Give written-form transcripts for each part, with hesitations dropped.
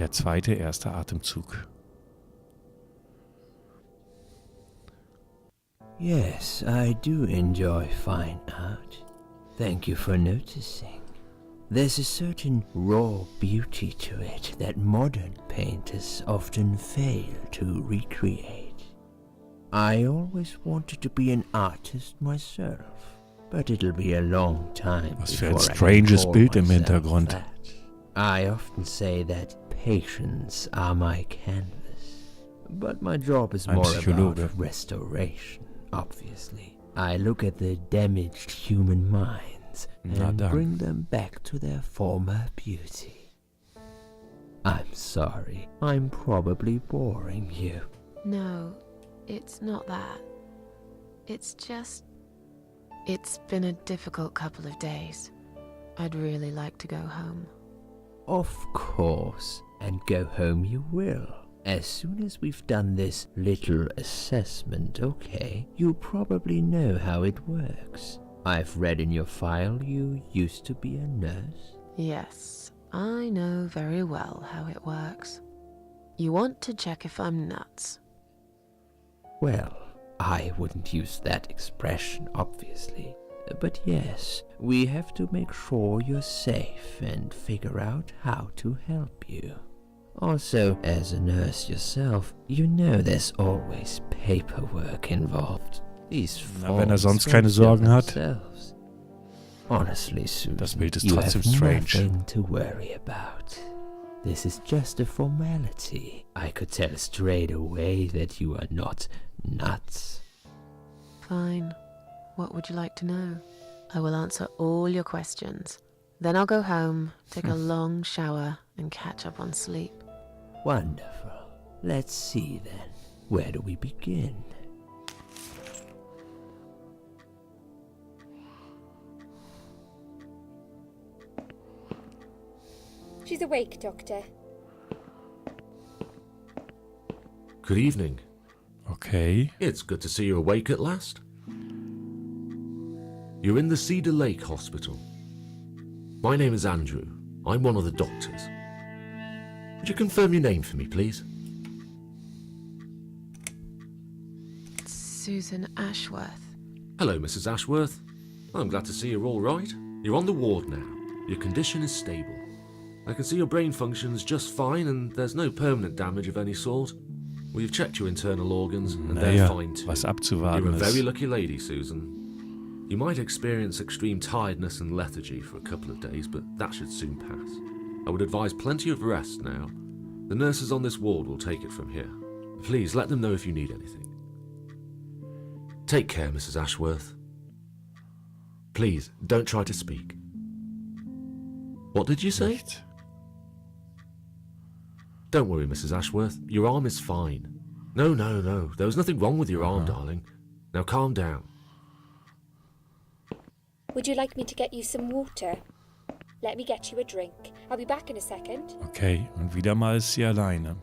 der zweite, erste Atemzug. Yes, I do enjoy fine art. Thank you for noticing. There's a certain raw beauty to it that modern painters often fail to recreate. I always wanted to be an artist myself, but it'll be a long time Was für ein before I can stranges call Bild im myself Hintergrund. that. I often say that patients are my canvas, but my job is Ein more Psychologe. about restoration, obviously. I look at the damaged human minds Na and dann. bring them back to their former beauty. I'm sorry, I'm probably boring you. No, it's not that. It's just... It's been a difficult couple of days. I'd really like to go home. Of course, and go home you will. As soon as we've done this little assessment, okay? You probably know how it works. I've read in your file you used to be a nurse. Yes, I know very well how it works. You want to check if I'm nuts. Well, I wouldn't use that expression, obviously. But yes, we have to make sure you're safe and figure out how to help you. Also, as a nurse yourself, you know there's always paperwork involved. These Na, wenn forms sonst keine won't fill Sorgen hat. themselves. Honestly, Susan, Das Bild ist you trotzdem have strange. nothing to worry about. This is just a formality. I could tell straight away that you are not nuts. Fine. What would you like to know? I will answer all your questions. Then I'll go home, take a long shower, and catch up on sleep. Wonderful. Let's see then. Where do we begin? She's awake, Doctor. Good evening. Okay. It's good to see you awake at last. You're in the Cedar Lake Hospital. My name is Andrew. I'm one of the doctors. Would you confirm your name for me, please? Susan Ashworth. Hello, Mrs. Ashworth. I'm glad to see you're all right. You're on the ward now. Your condition is stable. I can see your brain functions just fine and there's no permanent damage of any sort. We've checked your internal organs and they're Naja, fine too. was You're abzuwarten a very ist. lucky lady, Susan. You might experience extreme tiredness and lethargy for a couple of days, but that should soon pass. I would advise plenty of rest now. The nurses on this ward will take it from here. Please let them know if you need anything. Take care, Mrs. Ashworth. Please, don't try to speak. What did you say? Nicht. Don't worry, Mrs. Ashworth. Your arm is fine. No. There was nothing wrong with your arm, darling. Now calm down. Would you like me to get you some water? Let me get you a drink. I'll be back in a second. Okay, und wieder mal ist sie alleine.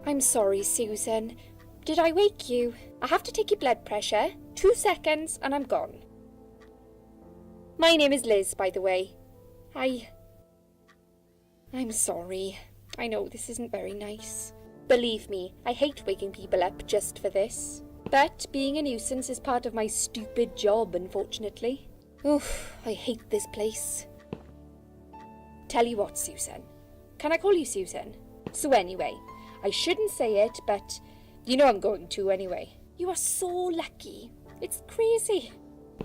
I'm sorry, Susan. Did I wake you? I have to take your blood pressure. 2 seconds and I'm gone. My name is Liz, by the way. I'm sorry. I know this isn't very nice. Believe me, I hate waking people up just for this. But being a nuisance is part of my stupid job, unfortunately. Oof, I hate this place. Tell you what, Susan. Can I call you Susan? So anyway, I shouldn't say it, but you know I'm going to anyway. You are so lucky. It's crazy.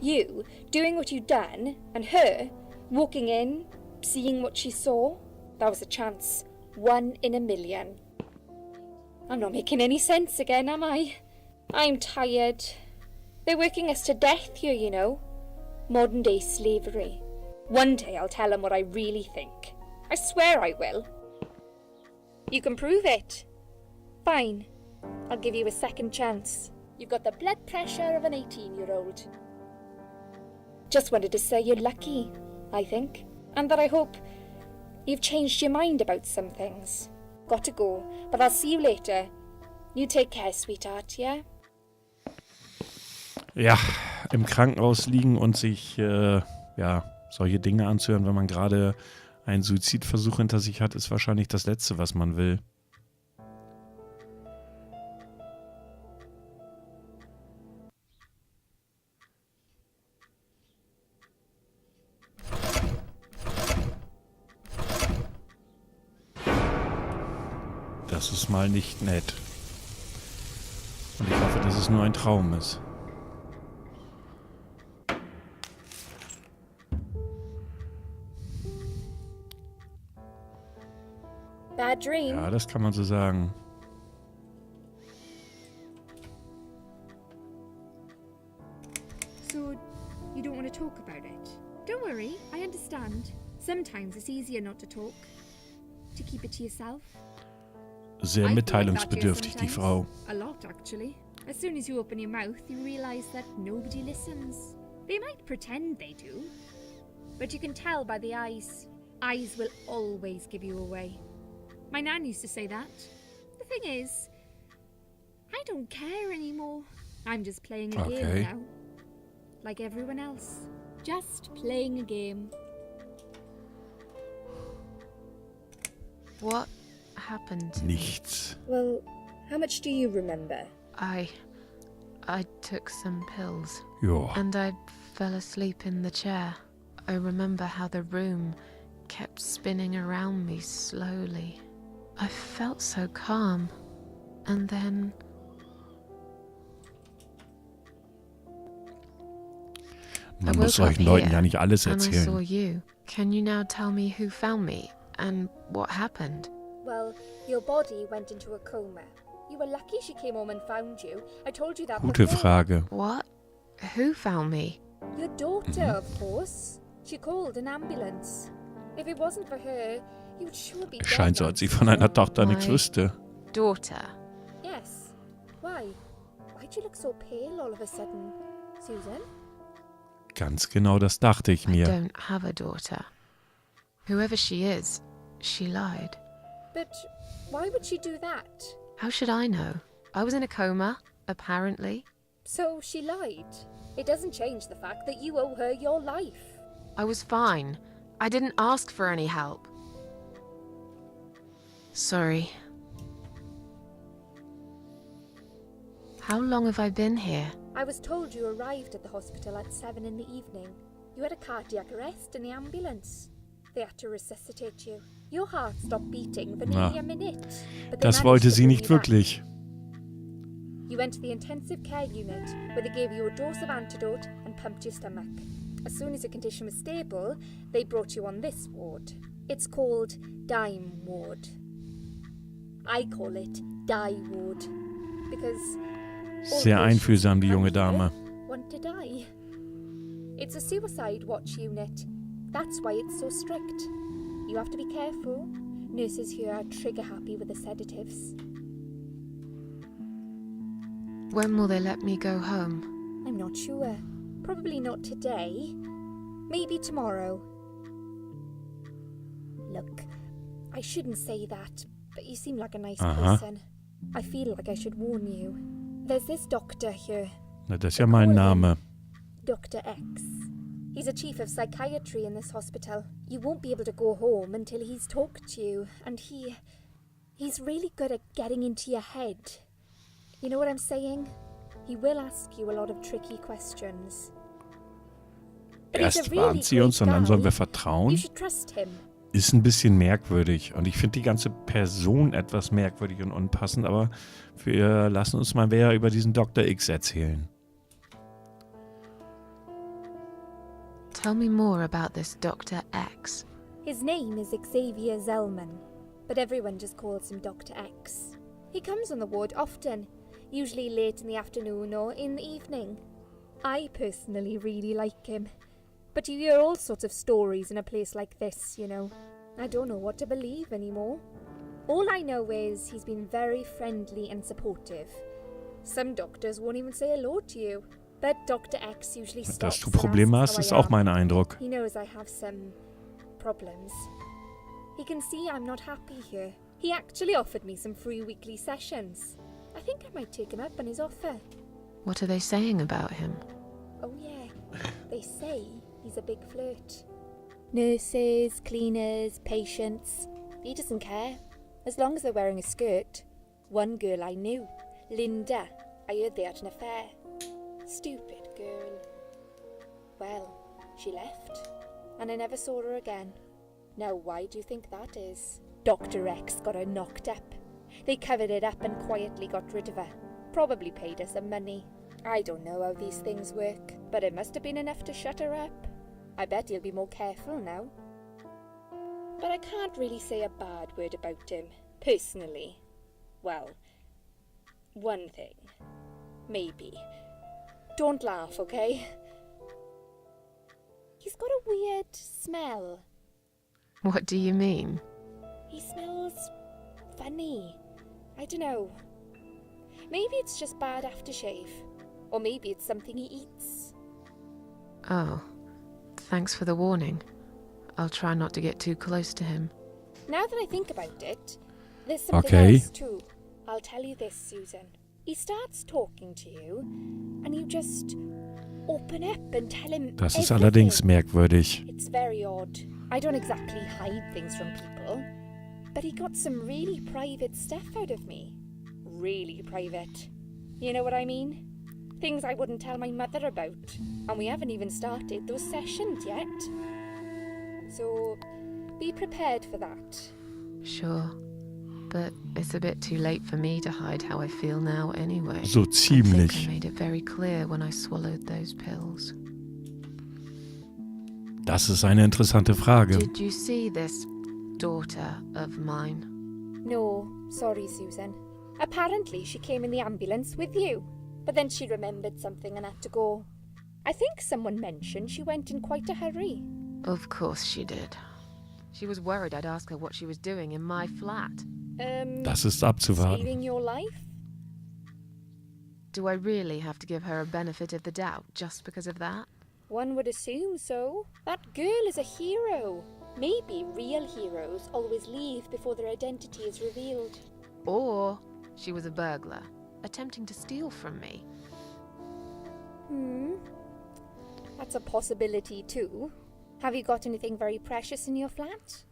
You doing what you've done, and her walking in, seeing what she saw. That was a chance. 1 in a million. I'm not making any sense again, am I? I'm tired. They're working us to death here, you know. Modern day slavery. One day I'll tell them what I really think. I swear I will. You can prove it. Fine. I'll give you a second chance. You've got the blood pressure of an 18-year-old. Just wanted to say you're lucky, I think. And that I hope you've changed your mind about some things. Got to go, but I'll see you later. You take care, sweetheart, yeah? Ja, im Krankenhaus liegen und sich solche Dinge anzuhören, wenn man gerade einen Suizidversuch hinter sich hat, ist wahrscheinlich das Letzte, was man will. Das ist mal nicht nett. Und ich hoffe, dass es nur ein Traum ist. Bad dream? Ja, das kann man so sagen. So, you don't want to talk about it? Don't worry, I understand. Sometimes it's easier not to talk. To keep it to yourself. Sehr mitteilungsbedürftig, die Frau. A lot, actually. As soon as you open your mouth, you realize that nobody listens. They might pretend they do, but you can tell by the eyes. Eyes will always give you away. My nan used to say that. The thing is, I don't care anymore. I'm just playing a game now. Like everyone else. Just playing a game. What happened to Nichts. Well, how much do you remember? me? I took some pills. Ja. And I fell asleep in the chair. I remember how the room kept spinning around me slowly. I felt so calm. And then... Man muss solchen Leuten ja nicht alles and I saw erzählen. you. Can you now tell me who found me and what happened? Well, your body went into a coma. You were lucky she came home and found you. I told you that Gute before. Frage. What? Who found me? Your daughter, of course. She called an ambulance. If it wasn't for her, you'd sure be dead. Scheint so, now. als sie von einer Tochter nichts Why? wüsste. Daughter. Yes. Why? Why'd you look so pale all of a sudden, Susan? Ganz genau, das dachte ich I mir. don't have a daughter. Whoever she is, she lied. But why would she do that? How should I know? I was in a coma, apparently. So she lied. It doesn't change the fact that you owe her your life. I was fine. I didn't ask for any help. Sorry. How long have I been here? I was told you arrived at the hospital at 7 in the evening. You had a cardiac arrest in the ambulance. They had to resuscitate you. Your heart stopped beating for nearly a minute. But they Das managed wollte to sie bring nicht you back. wirklich. You went to the intensive care unit, where they gave you a dose of antidote and pumped your stomach. As soon as your condition was stable, they brought you on this ward. It's called Dime Ward. I call it Die Ward, because all Sehr patients einfühlsam, die who junge come here Dame. want to die. It's a suicide watch unit. That's why it's so strict. You have to be careful. Nurses here are trigger happy with the sedatives. When will they let me go home? I'm not sure. Probably not today. Maybe tomorrow. Look, I shouldn't say that, but you seem like a nice person. I feel like I should warn you. There's this doctor here, Na, das ist ja mein Name. Dr. X. He's a chief of psychiatry in this hospital. You won't be able to go home until he's talked to you, and he's really good at getting into your head. You know what I'm saying? He will ask you a lot of tricky questions. But he's a Erst really warnt sie uns und dann great sollen wir guy. You vertrauen. should trust him. Ist ein bisschen merkwürdig. Und ich finde die ganze Person etwas merkwürdig und unpassend, aber wir lassen uns mal mehr über diesen Dr. X erzählen. Tell me more about this Dr. X. His name is Xavier Zellman, but everyone just calls him Dr. X. He comes on the ward often, usually late in the afternoon or in the evening. I personally really like him, but you hear all sorts of stories in a place like this, you know. I don't know what to believe anymore. All I know is he's been very friendly and supportive. Some doctors won't even say hello to you, but Dr. X usually stops Dass du and Probleme asks hast, how ist I auch mein Eindruck. He knows I have some problems. He can see I'm not happy here. He actually offered me some free weekly sessions. I think I might take him up on his offer. What are they saying about him? Oh yeah, they say he's a big flirt. Nurses, cleaners, patients. He doesn't care, as long as they're wearing a skirt. One girl I knew, Linda, I heard they had an affair. Stupid girl. Well, she left, and I never saw her again. Now why do you think that is? Dr. X got her knocked up. They covered it up and quietly got rid of her. Probably paid her some money. I don't know how these things work, but it must have been enough to shut her up. I bet he'll be more careful now. But I can't really say a bad word about him, personally. Well, one thing. Maybe. Don't laugh, okay? He's got a weird smell. What do you mean? He smells funny. I don't know. Maybe it's just bad aftershave. Or maybe it's something he eats. Oh, thanks for the warning. I'll try not to get too close to him. Now that I think about it, there's something Okay. else too. I'll tell you this, Susan. He starts talking to you, and you just open up and tell him Das ist everything. allerdings merkwürdig. It's very odd. I don't exactly hide things from people, but he got some really private stuff out of me. Really private. You know what I mean? Things I wouldn't tell my mother about. And we haven't even started those sessions yet. So, be prepared for that. Sure. But it's a bit too late for me to hide how I feel now anyway. So I think I ziemlich. made it very clear when I swallowed those pills. Das ist eine interessante Frage. Did you see this daughter of mine? No, sorry, Susan. Apparently she came in the ambulance with you. But then she remembered something and had to go. I think someone mentioned she went in quite a hurry. Of course she did. She was worried I'd ask her what she was doing in my flat. Das ist abzuwarten. Saving your life? Do I really have to give her a benefit of the doubt just because of that? One would assume so. That girl is a hero. Maybe real heroes always leave before their identity is revealed. Or she was a burglar, attempting to steal from me. That's a possibility too. Have you got anything very precious in your flat?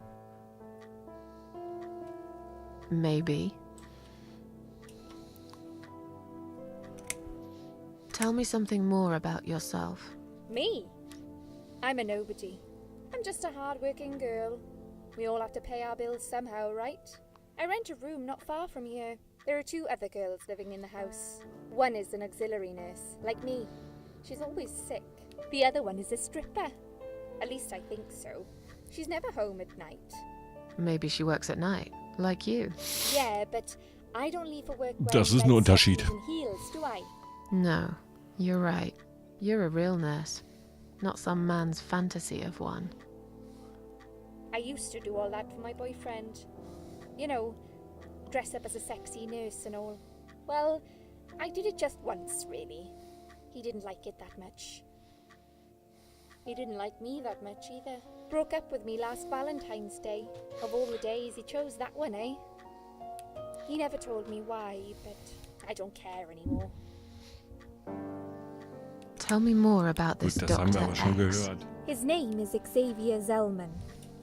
Maybe. Tell me something more about yourself. Me? I'm a nobody. I'm just a hard-working girl. We all have to pay our bills somehow, right? I rent a room not far from here. There are 2 other girls living in the house. One is an auxiliary nurse, like me. She's always sick. The other one is a stripper. At least I think so. She's never home at night. Maybe she works at night, like you. Yeah, but I don't leave for work Das ist ein wearing red Unterschied. stockings and heels, do I? No, you're right. You're a real nurse, not some man's fantasy of one. I used to do all that for my boyfriend. You know, dress up as a sexy nurse and all. Well, I did it just once, really. He didn't like it that much. He didn't like me that much either. Broke up with me last Valentine's Day. Of all the days, he chose that one, eh? He never told me why, but I don't care anymore. Tell me more about this Gut, das haben wir Dr. aber schon X. gehört. His name is Xavier Zellman,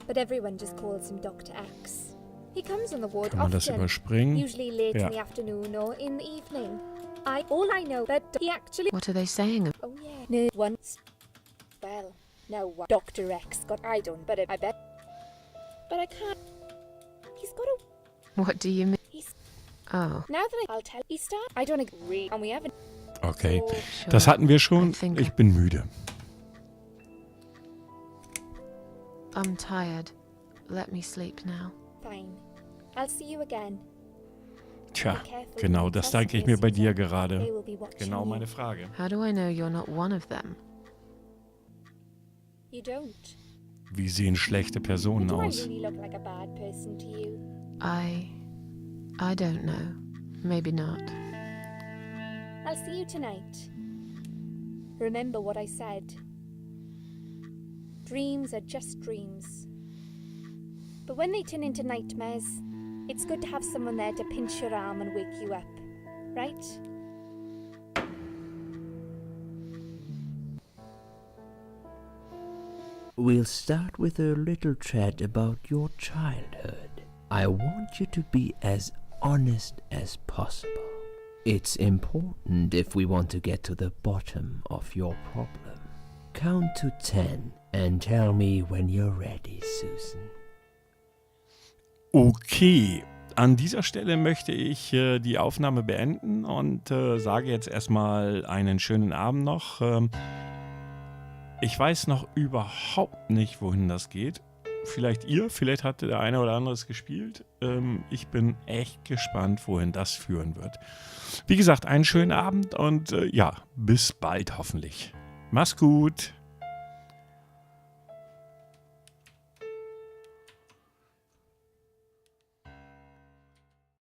but everyone just calls him Dr. X. He comes on the ward Kann man das often, überspringen? usually late Ja. in the afternoon or in the evening. All I know that he actually... What are they saying? Oh yeah. No, once. Well, now what? Dr. X got... I don't, but I bet... But I can't... He's got a... What do you mean? He's... Oh, Now that I'll tell... He start... I don't agree. And we haven't... Okay, So, sure. das hatten wir schon. I think- Ich bin müde. I'm tired. Let me sleep now. fine. I'll see you again. Tja, Be careful, genau you das trust denke ich me, mir bei dir Susan. They gerade. will be watching Genau you. meine Frage. How do I know you're not one of them? You don't. Wie sehen schlechte Personen Do I aus? really look like a bad person to you? I don't know. Maybe not. I'll see you tonight. Remember what I said. Dreams are just dreams. But when they turn into nightmares, it's good to have someone there to pinch your arm and wake you up, right? We'll start with a little chat about your childhood. I want you to be as honest as possible. It's important if we want to get to the bottom of your problem. Count to 10 and tell me when you're ready, Susan. Okay, an dieser Stelle möchte ich die Aufnahme beenden und sage jetzt erstmal einen schönen Abend noch. Ich weiß noch überhaupt nicht, wohin das geht. Vielleicht ihr, vielleicht hat der eine oder andere es gespielt. Ich bin echt gespannt, wohin das führen wird. Wie gesagt, einen schönen Abend und ja, bis bald hoffentlich. Mach's gut.